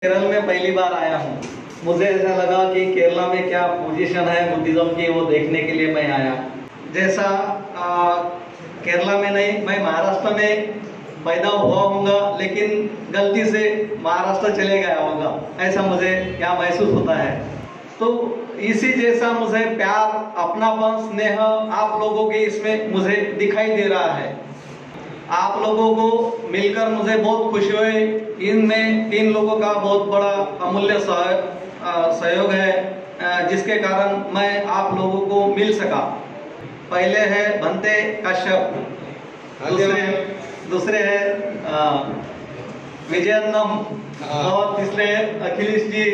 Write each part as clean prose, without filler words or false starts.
केरल में पहली बार आया हूँ। मुझे ऐसा लगा कि केरला में क्या पोजीशन है बुद्धिज्म की, वो देखने के लिए मैं आया। जैसा केरला में नहीं, मैं महाराष्ट्र में पैदा हुआ हूँगा, लेकिन गलती से महाराष्ट्र चले गया होगा, ऐसा मुझे यहाँ महसूस होता है। तो इसी जैसा मुझे प्यार, अपनापन, स्नेह आप लोगों के इसमें मुझे दिखाई दे रहा है। आप लोगों को मिलकर मुझे बहुत खुशी हुई। इनमें 3 लोगों का बहुत बड़ा अमूल्य सहयोग है, जिसके कारण मैं आप लोगों को मिल सका। पहले है भंते कश्यप, दूसरे है विजयन्नम और तीसरे अखिलेश जी।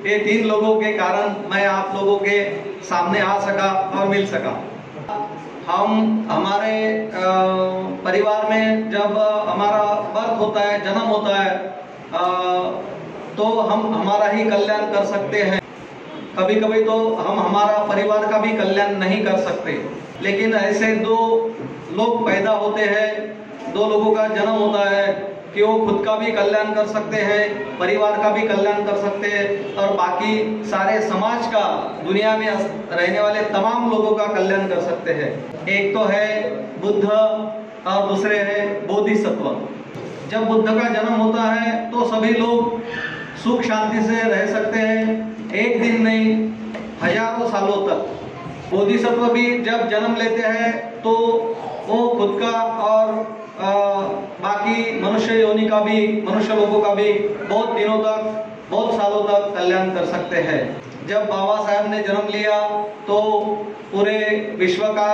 ये 3 लोगों के कारण मैं आप लोगों के सामने आ सका और मिल सका। हम हमारे परिवार में जब हमारा बर्थ होता है, जन्म होता है, तो हम हमारा ही कल्याण कर सकते हैं। कभी कभी तो हम हमारा परिवार का भी कल्याण नहीं कर सकते, लेकिन ऐसे 2 लोग पैदा होते हैं, 2 लोगों का जन्म होता है कि वो खुद का भी कल्याण कर सकते हैं, परिवार का भी कल्याण कर सकते हैं और बाकी सारे समाज का, दुनिया में रहने वाले तमाम लोगों का कल्याण कर सकते हैं। एक तो है बुद्ध और दूसरे है बोधिसत्व। जब बुद्ध का जन्म होता है तो सभी लोग सुख शांति से रह सकते हैं, एक दिन नहीं, हजारों सालों तक। बोधिसत्व भी जब जन्म लेते हैं तो वो खुद का और बाकी मनुष्य योनि का भी, मनुष्य लोगों का भी बहुत दिनों तक, बहुत सालों तक कल्याण कर सकते हैं। जब बाबा साहब ने जन्म लिया तो पूरे विश्व का,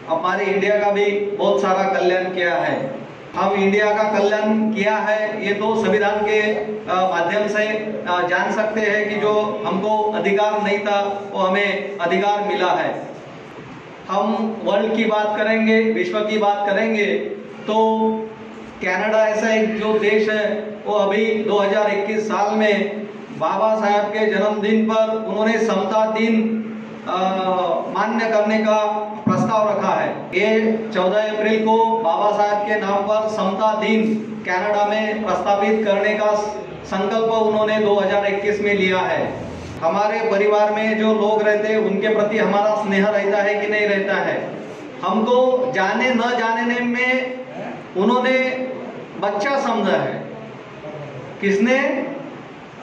हमारे इंडिया का भी बहुत सारा कल्याण किया है। हम इंडिया का कल्याण किया है, ये तो संविधान के माध्यम से जान सकते हैं कि जो हमको अधिकार नहीं था वो हमें अधिकार मिला है। हम वर्ल्ड की बात करेंगे, विश्व की बात करेंगे तो कनाडा ऐसा एक जो देश है, वो अभी 2021 साल में बाबा साहब के जन्मदिन पर उन्होंने समता दिन मान्य करने का प्रस्ताव रखा है। ये 14 अप्रैल को बाबा साहब के नाम पर समता दिन कनाडा में प्रस्तावित करने का संकल्प उन्होंने 2021 में लिया है। हमारे परिवार में जो लोग रहते हैं उनके प्रति हमारा स्नेह रहता है कि नहीं रहता है। हमको जाने न जाने में उन्होंने बच्चा समझा है। किसने?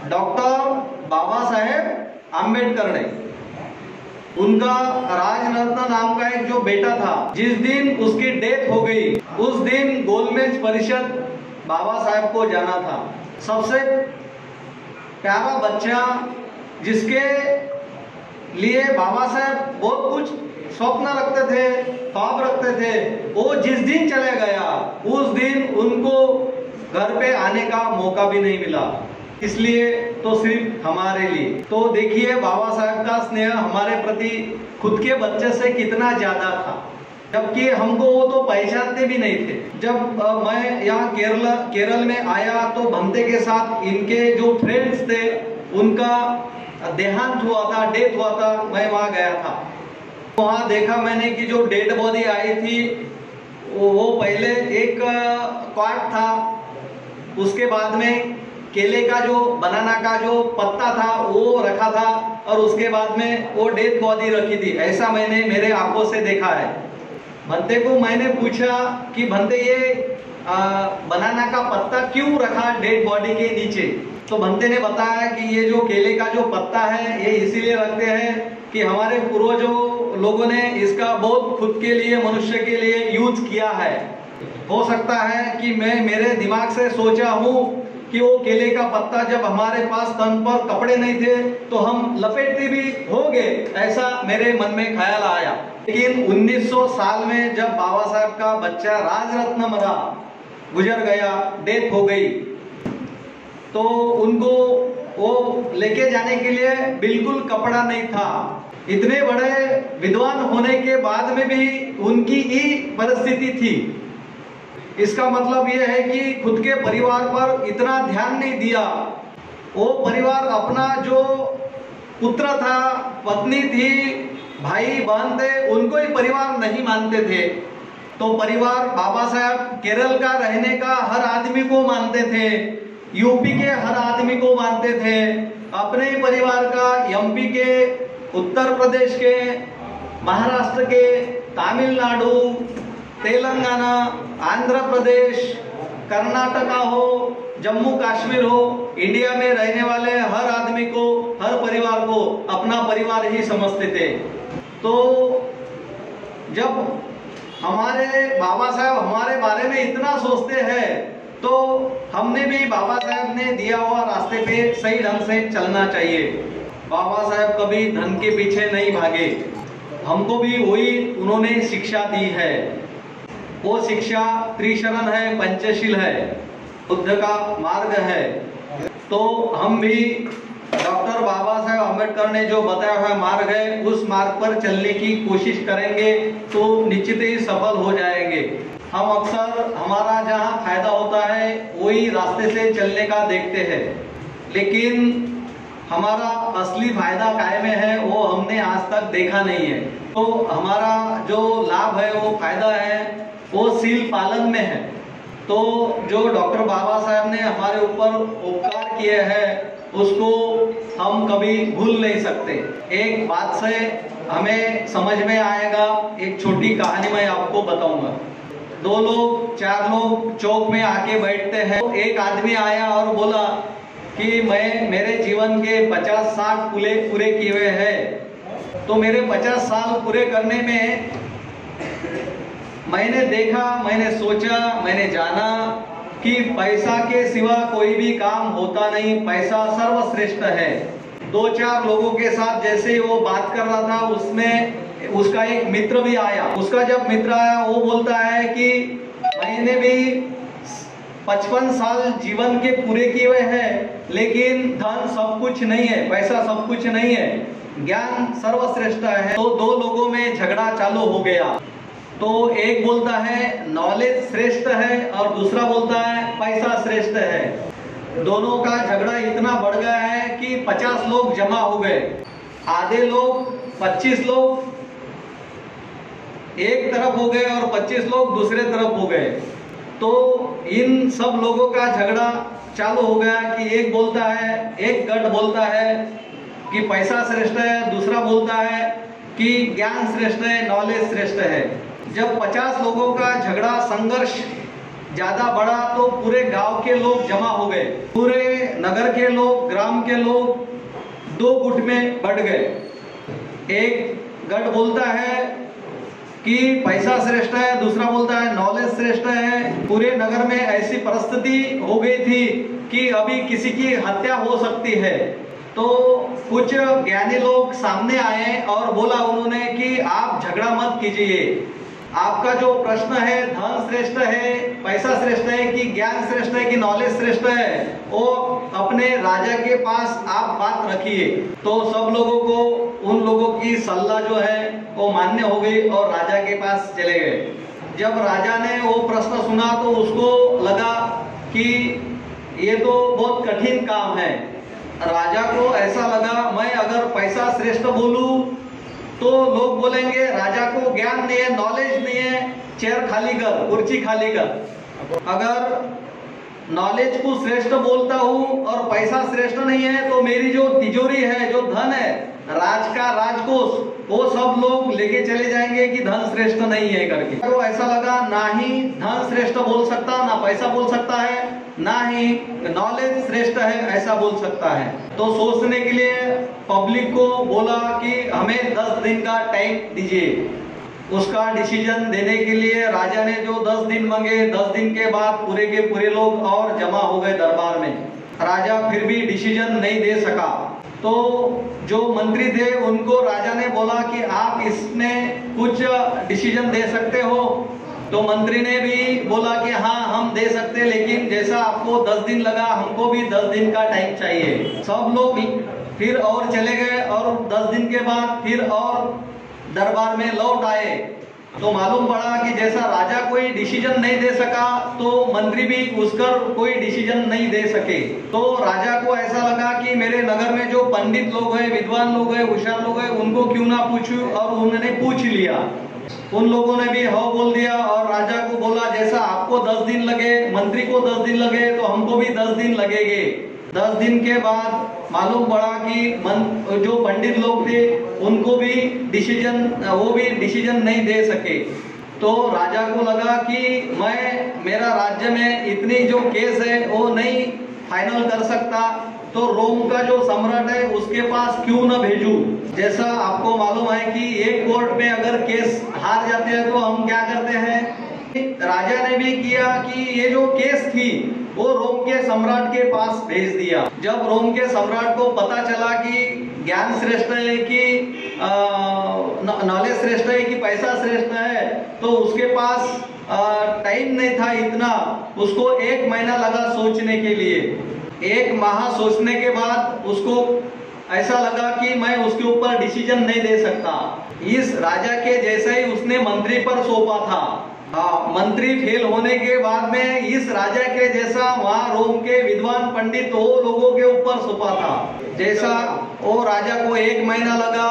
डॉक्टर बाबा साहेब आम्बेडकर ने। उनका राजरत्न नाम का एक जो बेटा था, जिस दिन उसकी डेथ हो गई, उस दिन गोलमेज परिषद बाबा साहेब को जाना था। सबसे प्यारा बच्चा, जिसके लिए बाबा साहेब बहुत कुछ स्वप्न रखते थे, ख्वाब रखते थे, वो जिस दिन चले गया उस दिन उनको घर पे आने का मौका भी नहीं मिला। इसलिए तो सिर्फ हमारे लिए। तो देखिए बाबा साहब का स्नेह हमारे प्रति खुद के बच्चे से कितना ज्यादा था, जबकि हमको वो तो पहचानते भी नहीं थे। जब मैं यहाँ केरल में आया तो भंते के साथ इनके जो फ्रेंड्स थे उनका देहांत हुआ था, डेथ हुआ था, मैं वहाँ गया था। वहाँ देखा मैंने कि जो डेड बॉडी आई थी वो पहले एक क्वाट था, उसके बाद में केले का जो बनाना का जो पत्ता था वो रखा था और उसके बाद में वो डेड बॉडी रखी थी। ऐसा मैंने मेरे आंखों से देखा है। भंते को मैंने पूछा कि भंते ये बनाना का पत्ता क्यों रखा डेड बॉडी के नीचे? तो भंते ने बताया कि ये जो केले का जो पत्ता है ये इसीलिए रखते हैं कि हमारे पूर्वजों लोगों ने इसका बहुत खुद के लिए, मनुष्य के लिए यूज किया है। हो सकता है कि मैं मेरे दिमाग से सोचा हूँ कि वो केले का पत्ता जब हमारे पास तन पर कपड़े नहीं थे तो हम लपेटते भी होंगे, ऐसा मेरे मन में ख्याल आया। लेकिन 1900 साल में जब बाबा साहब का बच्चा राजरत्न मरा, गुजर गया, डेथ हो गई, तो उनको वो लेके जाने के लिए बिल्कुल कपड़ा नहीं था। इतने बड़े विद्वान होने के बाद में भी उनकी ही परिस्थिति थी। इसका मतलब यह है कि खुद के परिवार पर इतना ध्यान नहीं दिया। वो परिवार अपना जो पुत्र था, पत्नी थी, भाई बहन थे, उनको ही परिवार नहीं मानते थे। तो परिवार बाबा साहब केरल का रहने का हर आदमी को मानते थे। यूपी के हर आदमी को मानते थे, अपने परिवार का एमपी के, उत्तर प्रदेश के, महाराष्ट्र के, तमिलनाडु, तेलंगाना, आंध्र प्रदेश, कर्नाटका हो, जम्मू कश्मीर हो, इंडिया में रहने वाले हर आदमी को, हर परिवार को अपना परिवार ही समझते थे। तो जब हमारे बाबा साहब हमारे बारे में इतना सोचते हैं तो हमने भी बाबा साहब ने दिया हुआ रास्ते पे सही ढंग से चलना चाहिए। बाबा साहब कभी धन के पीछे नहीं भागे, हमको भी वही उन्होंने शिक्षा दी है। वो शिक्षा त्रिशरण है, पंचशील है, बुद्ध का मार्ग है। तो हम भी डॉक्टर बाबा साहेब अम्बेडकर ने जो बताया हुआ मार्ग है उस मार्ग पर चलने की कोशिश करेंगे तो निश्चित ही सफल हो जाएंगे। हम अक्सर हमारा जहाँ फायदा होता है वही रास्ते से चलने का देखते हैं, लेकिन हमारा असली फायदा काहे में है वो हमने आज तक देखा नहीं है। तो हमारा जो लाभ है, वो फायदा है, वो सील पालन में है। तो जो डॉक्टर बाबा साहब ने हमारे ऊपर उपकार किए हैं उसको हम कभी भूल नहीं सकते। एक बात से हमें समझ में आएगा, एक छोटी कहानी मैं आपको बताऊंगा। 2 लोग 4 लोग चौक में आके बैठते हैं। तो एक आदमी आया और बोला कि मैं मेरे जीवन के 50-60 पूरे किए हुए हैं, तो मेरे 50 साल पूरे करने में मैंने देखा, मैंने सोचा, मैंने जाना कि पैसा के सिवा कोई भी काम होता नहीं, पैसा सर्वश्रेष्ठ है। 2-4 लोगों के साथ जैसे वो बात कर रहा था उसमें उसका एक मित्र भी आया। उसका जब मित्र आया वो बोलता है कि मैंने भी 55 साल जीवन के पूरे किए हुए हैं, लेकिन धन सब कुछ नहीं है, पैसा सब कुछ नहीं है, ज्ञान सर्वश्रेष्ठ है। तो 2 लोगों में झगड़ा चालू हो गया। तो एक बोलता है नॉलेज श्रेष्ठ है और दूसरा बोलता है पैसा श्रेष्ठ है। दोनों का झगड़ा इतना बढ़ गया है कि 50 लोग जमा हो गए। आधे लोग 25 लोग एक तरफ हो गए और 25 लोग दूसरे तरफ हो गए। तो इन सब लोगों का झगड़ा चालू हो गया कि एक बोलता है, एक गढ़ बोलता है कि पैसा श्रेष्ठ है, दूसरा बोलता है कि ज्ञान श्रेष्ठ है, नॉलेज श्रेष्ठ है। जब 50 लोगों का झगड़ा संघर्ष ज्यादा बढ़ा तो पूरे गांव के लोग जमा हो गए। पूरे नगर के लोग, ग्राम के लोग 2 गुट में बढ़ गए। एक गढ़ बोलता है कि पैसा श्रेष्ठ है, दूसरा बोलता है नॉलेज श्रेष्ठ है। पूरे नगर में ऐसी परिस्थिति हो गई थी कि अभी किसी की हत्या हो सकती है। तो कुछ ज्ञानी लोग सामने आए और बोला उन्होंने कि आप झगड़ा मत कीजिए, आपका जो प्रश्न है धन श्रेष्ठ है, पैसा श्रेष्ठ है कि ज्ञान श्रेष्ठ है कि नॉलेज श्रेष्ठ है, वो अपने राजा के पास आप बात रखिए। तो सब लोगों को उन लोगों की सलाह जो है वो मान्य हो गई और राजा के पास चले गए। जब राजा ने वो प्रश्न सुना तो उसको लगा कि ये तो बहुत कठिन काम है। राजा को ऐसा लगा मैं अगर पैसा श्रेष्ठ बोलूं तो लोग बोलेंगे राजा को ज्ञान नहीं है, नॉलेज नहीं है, चेयर खाली कर, कुर्सी खाली कर। अगर नॉलेज को श्रेष्ठ बोलता हूँ और पैसा श्रेष्ठ नहीं है तो मेरी जो तिजोरी है, जो धन है, राज का राजकोष, वो सब लोग लेके चले जाएंगे कि धन श्रेष्ठ नहीं है करके। तो ऐसा लगा ना ही धन श्रेष्ठ बोल सकता, ना पैसा बोल सकता है, ना ही नॉलेज श्रेष्ठ है ऐसा बोल सकता है। तो सोचने के लिए पब्लिक को बोला कि हमें 10 दिन का टाइम दीजिए। उसका डिसीजन देने के लिए राजा ने जो 10 दिन मांगे, 10 दिन के बाद पूरे के पूरे लोग और जमा हो गए दरबार में। राजा फिर भी डिसीजन नहीं दे सका। तो जो मंत्री थे उनको राजा ने बोला कि आप इसमें कुछ डिसीजन दे सकते हो। तो मंत्री ने भी बोला कि हाँ हम दे सकते, लेकिन जैसा आपको 10 दिन लगा हमको भी 10 दिन का टाइम चाहिए। सब लोग फिर और चले गए और 10 दिन के बाद फिर और दरबार में लौट आए। तो मालूम पड़ा कि जैसा राजा कोई डिसीजन नहीं दे सका तो मंत्री भी घुसकर कोई डिसीजन नहीं दे सके। तो राजा को ऐसा लगा कि मेरे नगर में जो पंडित लोग हैं, विद्वान लोग हैं, होशियार लोग हैं, उनको क्यों ना पूछूं, और उन्होंने पूछ लिया। उन लोगों ने भी हाँ बोल दिया और राजा को बोला जैसा आपको 10 दिन लगे, मंत्री को 10 दिन लगे तो हमको भी 10 दिन लगेंगे। 10 दिन के बाद मालूम पड़ा कि जो पंडित लोग थे उनको भी वो भी डिसीजन नहीं दे सके। तो राजा को लगा कि मेरा राज्य में इतनी जो केस है वो नहीं फाइनल कर सकता, तो रोम का जो सम्राट है उसके पास क्यों न भेजूं। जैसा आपको मालूम है कि एक कोर्ट में अगर केस हार जाते हैं तो हम क्या करते हैं, राजा ने भी किया कि ये जो केस थी वो रोम के सम्राट के पास भेज दिया। जब रोम के सम्राट को पता चला कि ज्ञान श्रेष्ठ है कि नॉलेज श्रेष्ठ है कि पैसा श्रेष्ठ है, तो उसके पास टाइम नहीं था इतना, उसको 1 महीना लगा सोचने के लिए। 1 माह सोचने के बाद उसको ऐसा लगा कि मैं उसके ऊपर डिसीजन नहीं दे सकता। इस राजा के जैसा ही उसने मंत्री पर सौंपा था। मंत्री फेल होने के बाद में इस राजा के जैसा वहाँ रोम के विद्वान पंडित वो लोगों के ऊपर सौंपा था। जैसा वो राजा को 1 महीना लगा,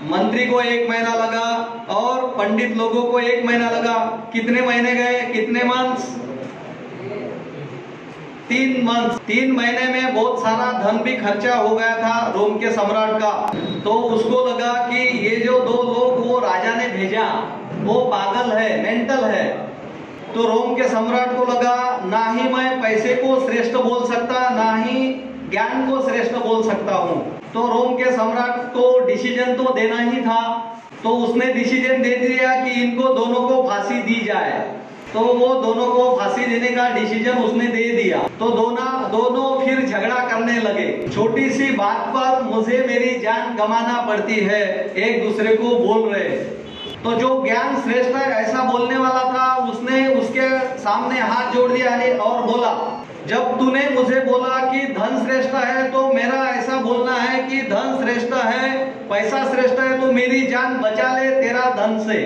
मंत्री को 1 महीना लगा और पंडित लोगों को 1 महीना लगा। कितने महीने गए, कितने मंथ्स? 3 मंथ। 3 महीने में बहुत सारा धन भी खर्चा हो गया था रोम के सम्राट का। तो उसको लगा कि ये जो 2 लोग वो राजा ने भेजा वो पागल है, मेंटल है। तो रोम के सम्राट को लगा ना ही मैं पैसे को श्रेष्ठ बोल सकता, ना ही ज्ञान को श्रेष्ठ बोल सकता हूँ। तो रोम के सम्राट को डिसीजन तो देना ही था, तो उसने डिसीजन दे दिया कि इनको दोनों को फांसी दी जाए। तो वो दोनों को फांसी देने का डिसीजन उसने दे दिया। तो दोनों फिर झगड़ा करने लगे। छोटी सी बात पर मुझे मेरी जान गंवाना पड़ती है, एक दूसरे को बोल रहे। तो जो ज्ञान श्रेष्ठ है ऐसा बोलने वाला था, उसने उसके सामने हाथ जोड़ दिया और बोला, जब तूने मुझे बोला कि धन श्रेष्ठ है तो मेरा ऐसा बोलना है कि धन श्रेष्ठ है, पैसा श्रेष्ठ है, तो मेरी जान बचा ले तेरा धन से।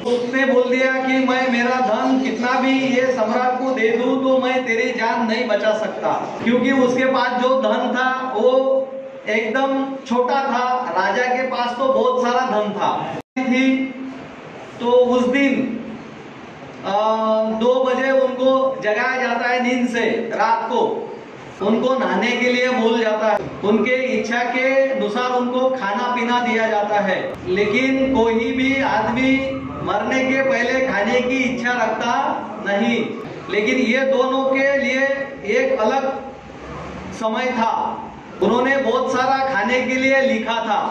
उसने बोल दिया कि मैं मेरा धन कितना भी ये सम्राट को दे दूं तो मैं तेरी जान नहीं बचा सकता, क्योंकि उसके पास जो धन था वो एकदम छोटा था, राजा के पास तो बहुत सारा धन था। तो उस दिन 2 बजे उनको जगाया जाता है नींद से, रात को उनको नहाने के लिए बोल जाता है। उनके इच्छा के अनुसार उनको खाना पीना दिया जाता है। लेकिन कोई भी आदमी मरने के पहले खाने की इच्छा रखता नहीं, लेकिन ये दोनों के लिए एक अलग समय था। उन्होंने बहुत सारा खाने के लिए लिखा था,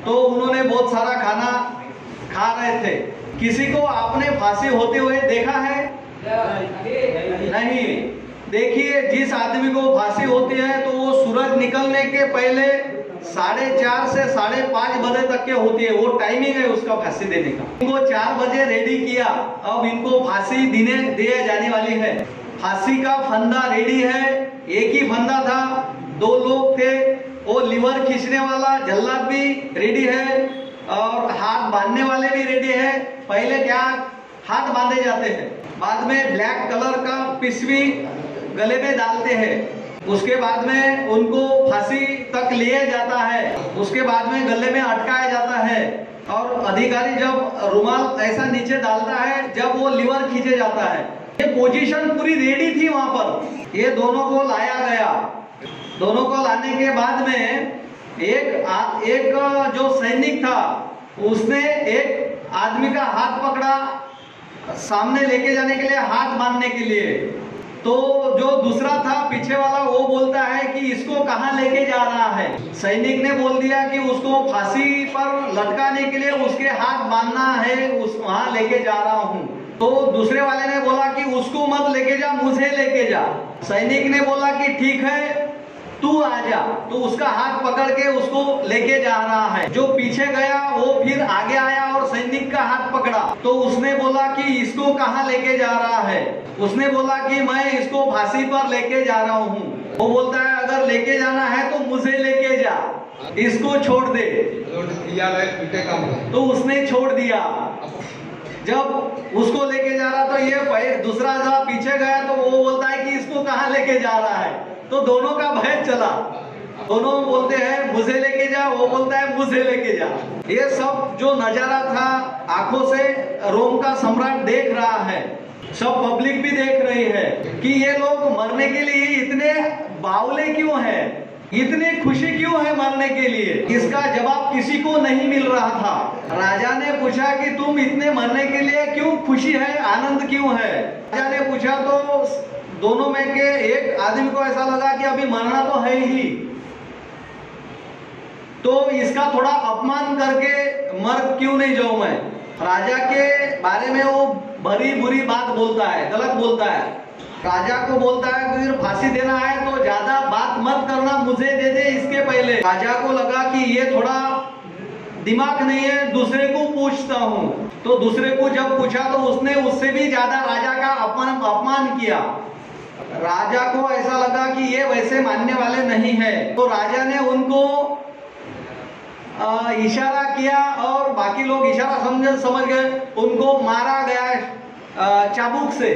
तो उन्होंने बहुत सारा खाना खा रहे थे। किसी को आपने फांसी होते हुए देखा है? नहीं। देखिए, जिस आदमी को फांसी होती है तो वो सूरज निकलने के पहले 4:30 से 5:30 बजे तक के होती है, वो टाइमिंग है उसका फांसी देने का। इनको 4 बजे रेडी किया, अब इनको फांसी दिए जाने वाली है। फांसी का फंदा रेडी है, एक ही फंदा था, 2 लोग थे, वो लीवर खींचने वाला जल्लाद भी रेडी है और हाथ बांधने वाले भी रेडी है। पहले क्या हाथ बांधे जाते हैं, बाद में ब्लैक कलर का पिस्वी गले में डालते हैं, उसके बाद में उनको फांसी तक लिए जाता है, उसके बाद में गले में अटकाया जाता है और अधिकारी जब रुमाल ऐसा नीचे डालता है, जब वो लीवर खींचे जाता है। ये पोजीशन पूरी रेडी थी वहां पर। ये दोनों को लाया गया। दोनों को लाने के बाद में एक जो सैनिक था उसने एक आदमी का हाथ पकड़ा सामने लेके जाने के लिए, हाथ बांधने के लिए। तो जो दूसरा था पीछे वाला, वो बोलता है कि इसको कहाँ लेके जा रहा है। सैनिक ने बोल दिया कि उसको फांसी पर लटकाने के लिए उसके हाथ बांधना है, वहां लेके जा रहा हूँ। तो दूसरे वाले ने बोला कि उसको मत लेके जा, मुझे लेके जा। सैनिक ने बोला कि ठीक है तू आ जा। तो उसका हाथ पकड़ के उसको लेके जा रहा है। जो पीछे गया वो फिर आगे आया और सैनिक का हाथ पकड़ा। तो उसने बोला कि इसको कहाँ लेके जा रहा है। उसने बोला कि मैं इसको फांसी पर लेके जा रहा हूँ। वो बोलता है अगर लेके जाना है तो मुझे लेके जा, इसको छोड़ दे। तो उसने छोड़ दिया। जब उसको लेके जा रहा तो ये दूसरा जब पीछे गया तो वो बोलता है कि इसको कहाँ लेके जा रहा है। तो दोनों का भय चला। दोनों बोलते हैं मुझे लेके जा, वो बोलता है मुझे लेके जा। ये सब जो नजारा था आंखों से रोम का सम्राट देख रहा है, सब पब्लिक भी देख रही है कि ये लोग मरने के लिए इतने बावले क्यों हैं, इतनी खुशी क्यों है मरने के लिए। इसका जवाब किसी को नहीं मिल रहा था। राजा ने पूछा कि तुम इतने मरने के लिए क्यों खुशी है, आनंद क्यों है। राजा ने पूछा तो दोनों में के एक आदमी को ऐसा लगा कि अभी मरना तो है ही, तो इसका थोड़ा अपमान करके मर क्यों नहीं जाऊं मैं। राजा के बारे में वो भरी बुरी बात बोलता है, गलत बोलता है। राजा को बोलता है कि फिर फांसी देना है तो ज्यादा बात मत करना, मुझे दे दे इसके पहले। राजा को लगा कि ये थोड़ा दिमाग नहीं है, दूसरे को पूछता हूँ। तो दूसरे को जब पूछा तो उसने उससे भी ज्यादा राजा का अपमान किया। राजा को ऐसा लगा कि ये वैसे मानने वाले नहीं है, तो राजा ने उनको इशारा किया और बाकी लोग इशारा समझ गए, उनको मारा गया चाबुक से।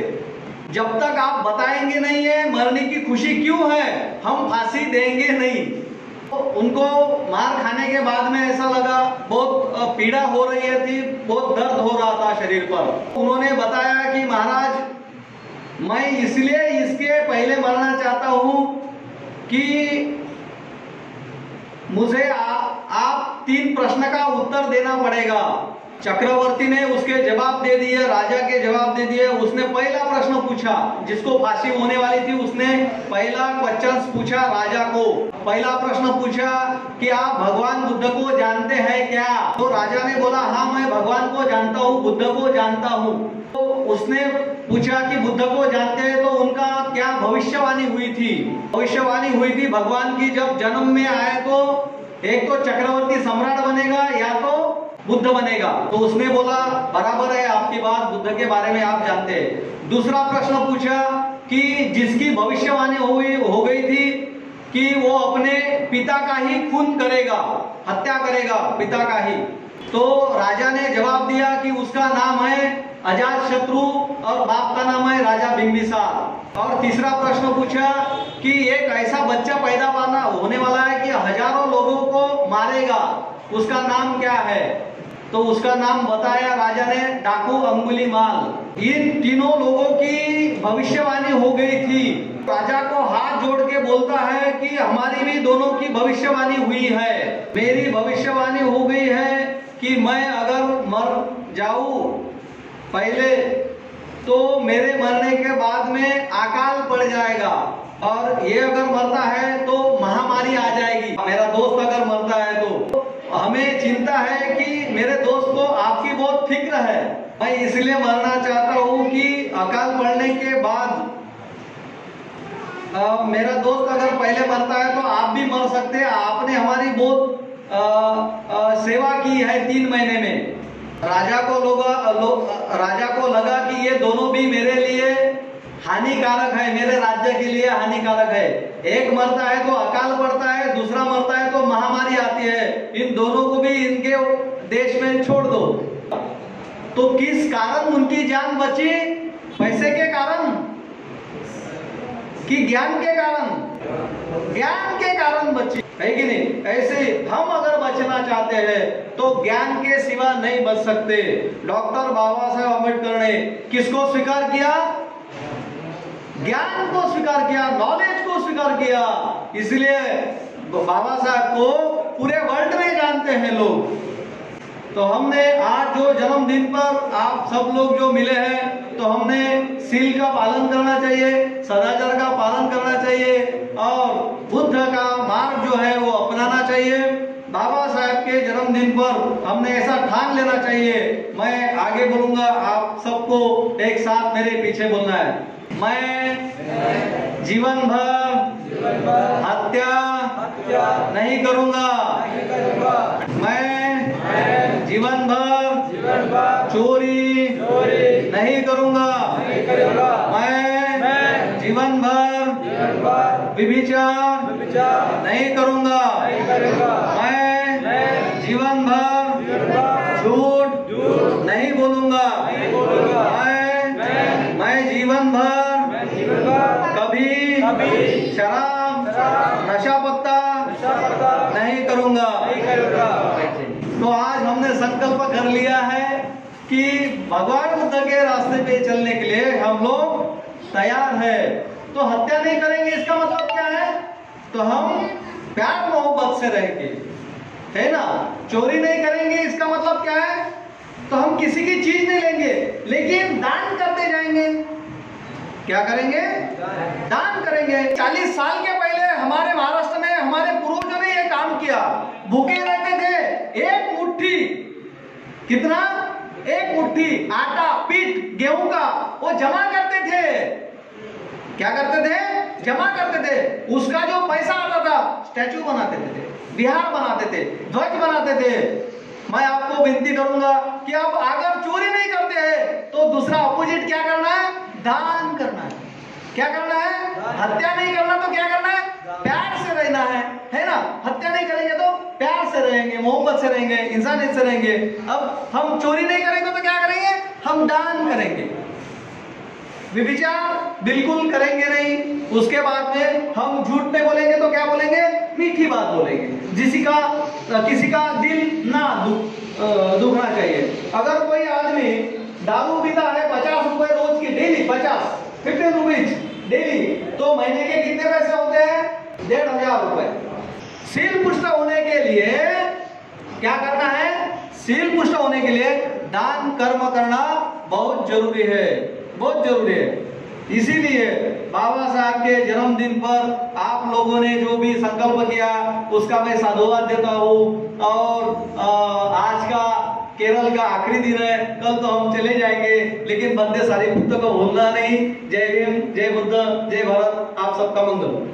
जब तक आप बताएंगे नहीं है मरने की खुशी क्यों है, हम फांसी देंगे नहीं। तो उनको मार खाने के बाद में ऐसा लगा, बहुत पीड़ा हो रही थी, बहुत दर्द हो रहा था शरीर पर। उन्होंने बताया कि महाराज मैं इसलिए इसके पहले मरना चाहता हूं कि मुझे आप 3 प्रश्न का उत्तर देना पड़ेगा। चक्रवर्ती ने उसके जवाब दे दिए, राजा के जवाब दे दिए। उसने पहला प्रश्न पूछा, जिसको फांसी होने वाली थी उसने पहला क्वेश्चन पूछा राजा को। पहला प्रश्न पूछा कि आप भगवान बुद्ध को जानते हैं क्या। तो राजा ने बोला हाँ मैं भगवान को जानता हूँ, बुद्ध को जानता हूँ। तो उसने पूछा कि बुद्ध को जानते हैं तो उनका क्या भविष्यवाणी हुई थी। भविष्यवाणी हुई थी भगवान की, जब जन्म में आए तो एक तो चक्रवर्ती सम्राट बनेगा या तो बुद्ध बनेगा। तो उसने बोला बराबर है आपकी बात, बुद्ध के बारे में आप जानते हैं। दूसरा प्रश्न पूछा कि जिसकी भविष्यवाणी हो गई थी कि वो अपने पिता का ही खून करेगा, हत्या करेगा पिता का ही। तो राजा ने जवाब दिया कि उसका नाम है अजातशत्रु और बाप का नाम है राजा बिंबिसार। और तीसरा प्रश्न पूछा कि एक ऐसा बच्चा पैदा होने वाला है कि हजारों लोगों को मारेगा, उसका नाम क्या है। तो उसका नाम बताया राजा ने, डाकू अंगुलीमाल। इन तीनों लोगों की भविष्यवाणी हो गई थी। राजा को हाथ जोड़ के बोलता है कि हमारी भी दोनों की भविष्यवाणी हुई है। मेरी भविष्यवाणी हो गई है कि मैं अगर मर जाऊं पहले तो मेरे मरने के बाद में अकाल पड़ जाएगा, और ये अगर मरता है तो महामारी आ जाएगी। मेरा दोस्त अगर मरता है तो हमें चिंता है कि मेरे दोस्त को आपकी बहुत फिक्र है। मैं इसलिए मरना चाहता हूँ कि अकाल पड़ने के बाद मेरा दोस्त अगर पहले मरता है तो आप भी मर सकते हैं। आपने हमारी बहुत सेवा की है 3 महीने में। राजा को लगा कि ये दोनों भी मेरे लिए हानिकारक है, मेरे राज्य के लिए हानिकारक है। एक मरता है तो अकाल पड़ता है, दूसरा मरता है तो महामारी आती है। इन दोनों को भी इनके देश में छोड़ दो। तो किस कारण उनकी जान बची? पैसे के कारण कि ज्ञान के कारण? ज्ञान के कारण बची है कि नहीं। ऐसे हम अगर बचना चाहते हैं तो ज्ञान के सिवा नहीं बच सकते। डॉक्टर बाबा साहेब अम्बेडकर ने किसको स्वीकार किया? ज्ञान को स्वीकार किया, नॉलेज को स्वीकार किया। इसलिए बाबा साहब को पूरे वर्ल्ड में जानते हैं लोग। तो हमने आज जो जन्मदिन पर आप सब लोग जो मिले हैं, तो हमने सील का पालन करना चाहिए, सदाचार का पालन करना चाहिए और बुद्ध का मार्ग जो है वो अपनाना चाहिए। बाबा साहब के जन्मदिन पर हमने ऐसा ठान लेना चाहिए। मैं आगे बोलूंगा, आप सबको एक साथ मेरे पीछे बोलना है। मैं जीवन भर हत्या नहीं करूंगा। मैं जीवन भर चोरी नहीं करूंगा। मैं जीवन भर व्यभिचार नहीं करूंगा। मैं जीवन भर झूठ नहीं बोलूंगा। मैं जीवन भर कभी शराब नशा पत्ता नहीं करूंगा। तो आज हमने संकल्प कर लिया है कि भगवान बुद्ध के रास्ते पे चलने के लिए हम लोग तैयार है। तो हत्या नहीं करेंगे इसका मतलब क्या है? तो हम प्यार मोहब्बत से रहेंगे, है ना। चोरी नहीं करेंगे इसका मतलब क्या है? तो हम किसी की चीज नहीं लेंगे, लेकिन दान करते जाएंगे। क्या करेंगे? दान करेंगे। 40 साल के पहले हमारे महाराष्ट्र में हमारे पूर्वजों ने यह काम किया। भूखे रहते थे, एक मुट्ठी, कितना? एक मुट्ठी आटा, पीठ गेहूं का वो जमा करते थे। क्या करते थे? जमा करते थे। उसका जो पैसा आता था स्टैचू बनाते थे, विहार बनाते थे, ध्वज बनाते थे। मैं आपको विनती करूंगा कि अब अगर चोरी नहीं करते हैं तो दूसरा अपोजिट क्या करना है? दान करना है। क्या करना है? हत्या नहीं करना तो क्या करना है? प्यार से रहना है ना। हत्या नहीं करेंगे तो प्यार से रहेंगे, मोहब्बत से रहेंगे, इंसानियत से रहेंगे। अब हम चोरी नहीं करेंगे तो क्या करेंगे? हम दान करेंगे। व्यभिचार बिल्कुल करेंगे नहीं। उसके बाद में हम झूठ नहीं बोलेंगे तो क्या बोलेंगे? मीठी बात बोलेंगे। किसी का दिल ना दुखना चाहिए। अगर कोई आदमी दारू पीता है 50 रुपए रोज की, डेली 50 रुपीज डेली, तो महीने के कितने पैसे होते हैं? 1500 रुपए। सील पुष्ट होने के लिए क्या करना है? सील पुष्ट होने के लिए दान कर्म करना बहुत जरूरी है, बहुत जरूरी है। इसीलिए बाबा साहब के जन्मदिन पर आप लोगों ने जो भी संकल्प किया उसका मैं साधुवाद देता हूँ। और आज का केरल का आखिरी दिन है, कल तो हम चले जाएंगे, लेकिन वंदे सारी बुद्ध को भूलना नहीं। जय भीम, जय बुद्ध, जय भारत। आप सबका मंगल।